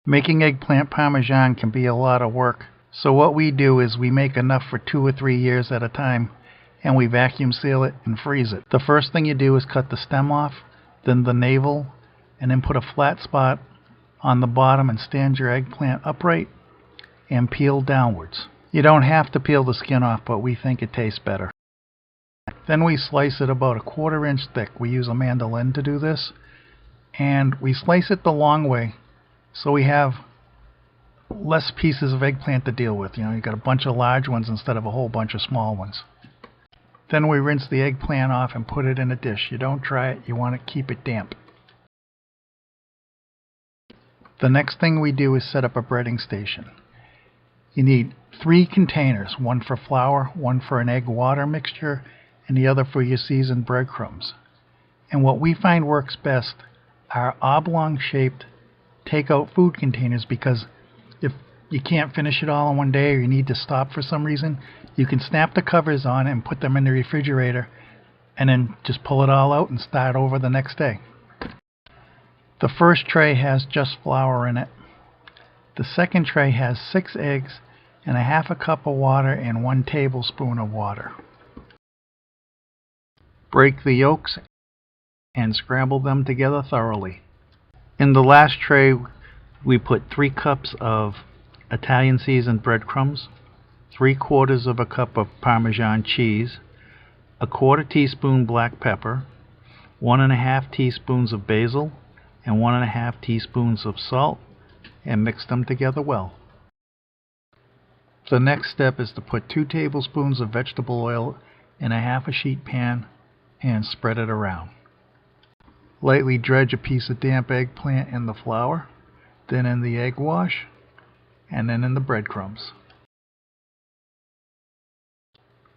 Making eggplant parmesan can be a lot of work, so what we do is we make enough for 2 or 3 years at a time, and we vacuum seal it and freeze it. The first thing you do is cut the stem off, then the navel, and then put a flat spot on the bottom and stand your eggplant upright and peel downwards. You don't have to peel the skin off, but we think it tastes better. Then we slice it about a 1/4 inch thick. We use a mandolin to do this, and we slice it the long way so we have less pieces of eggplant to deal with. You know, you got a bunch of large ones instead of a whole bunch of small ones. Then we rinse the eggplant off and put it in a dish. You don't dry it, you want to keep it damp. The next thing we do is set up a breading station. You need 3 containers, one for flour, one for an egg-water mixture, and the other for your seasoned breadcrumbs. And what we find works best are oblong-shaped take-out food containers, because if you can't finish it all in one day or you need to stop for some reason, you can snap the covers on and put them in the refrigerator and then just pull it all out and start over the next day. The first tray has just flour in it. The second tray has 6 eggs and a 1/2 cup of water and 1 tablespoon of water. Break the yolks and scramble them together thoroughly. In the last tray, we put 3 cups of Italian seasoned breadcrumbs, 3/4 of a cup of Parmesan cheese, a 1/4 teaspoon black pepper, 1 1/2 teaspoons of basil, and 1 1/2 teaspoons of salt, and mix them together well. The next step is to put 2 tablespoons of vegetable oil in a 1/2 sheet pan and spread it around. Lightly dredge a piece of damp eggplant in the flour, then in the egg wash, and then in the breadcrumbs.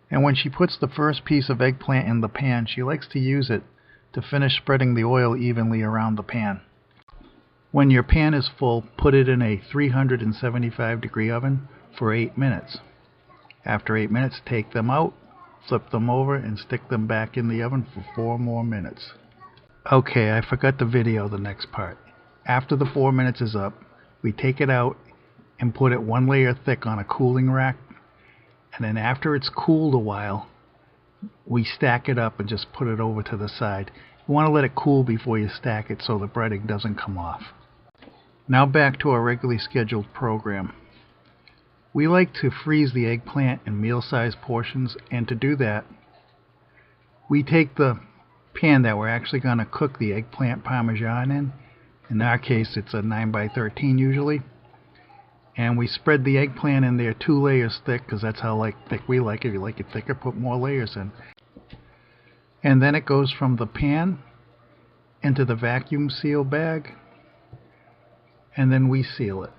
And when she puts the first piece of eggplant in the pan, she likes to use it to finish spreading the oil evenly around the pan. When your pan is full, put it in a 375-degree oven for 8 minutes. After 8 minutes, take them out, flip them over, and stick them back in the oven for 4 more minutes. Okay, I forgot to video the next part. After the 4 minutes is up, we take it out and put it 1 layer thick on a cooling rack, and then after it's cooled a while, we stack it up and just put it over to the side. You want to let it cool before you stack it so the breading doesn't come off. Now back to our regularly scheduled program. We like to freeze the eggplant in meal-sized portions, and to do that, we take the pan that we're actually going to cook the eggplant parmesan in our case it's a 9x13 usually, and we spread the eggplant in there 2 layers thick, because that's how thick we like it. If you like it thicker, put more layers in. And then it goes from the pan into the vacuum seal bag, and then we seal it.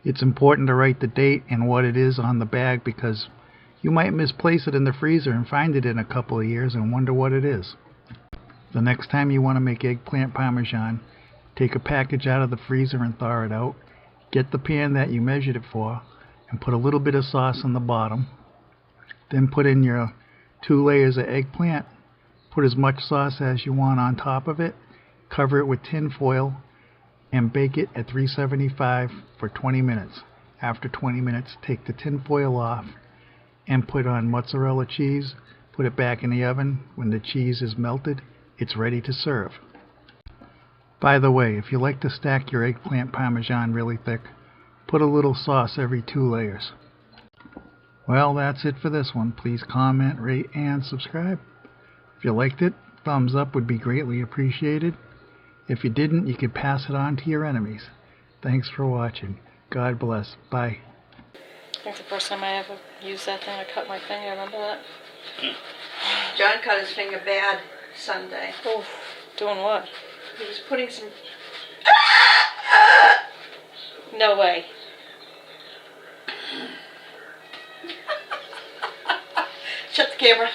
It's important to write the date and what it is on the bag, because you might misplace it in the freezer and find it in a couple of years and wonder what it is. The next time you want to make eggplant parmesan, take a package out of the freezer and thaw it out. Get the pan that you measured it for and put a little bit of sauce on the bottom. Then put in your 2 layers of eggplant. Put as much sauce as you want on top of it. Cover it with tin foil and bake it at 375 for 20 minutes. After 20 minutes, take the tin foil off and put on mozzarella cheese. Put it back in the oven. When the cheese is melted, it's ready to serve. By the way, if you like to stack your eggplant parmesan really thick, put a little sauce every 2 layers. Well, that's it for this one. Please comment, rate, and subscribe. If you liked it, thumbs up would be greatly appreciated. If you didn't, you could pass it on to your enemies. Thanks for watching. God bless. Bye. I think the first time I ever used that thing, I cut my finger. Remember that? John cut his finger bad Sunday. Oh, doing what? He was putting some... No way. Shut the camera.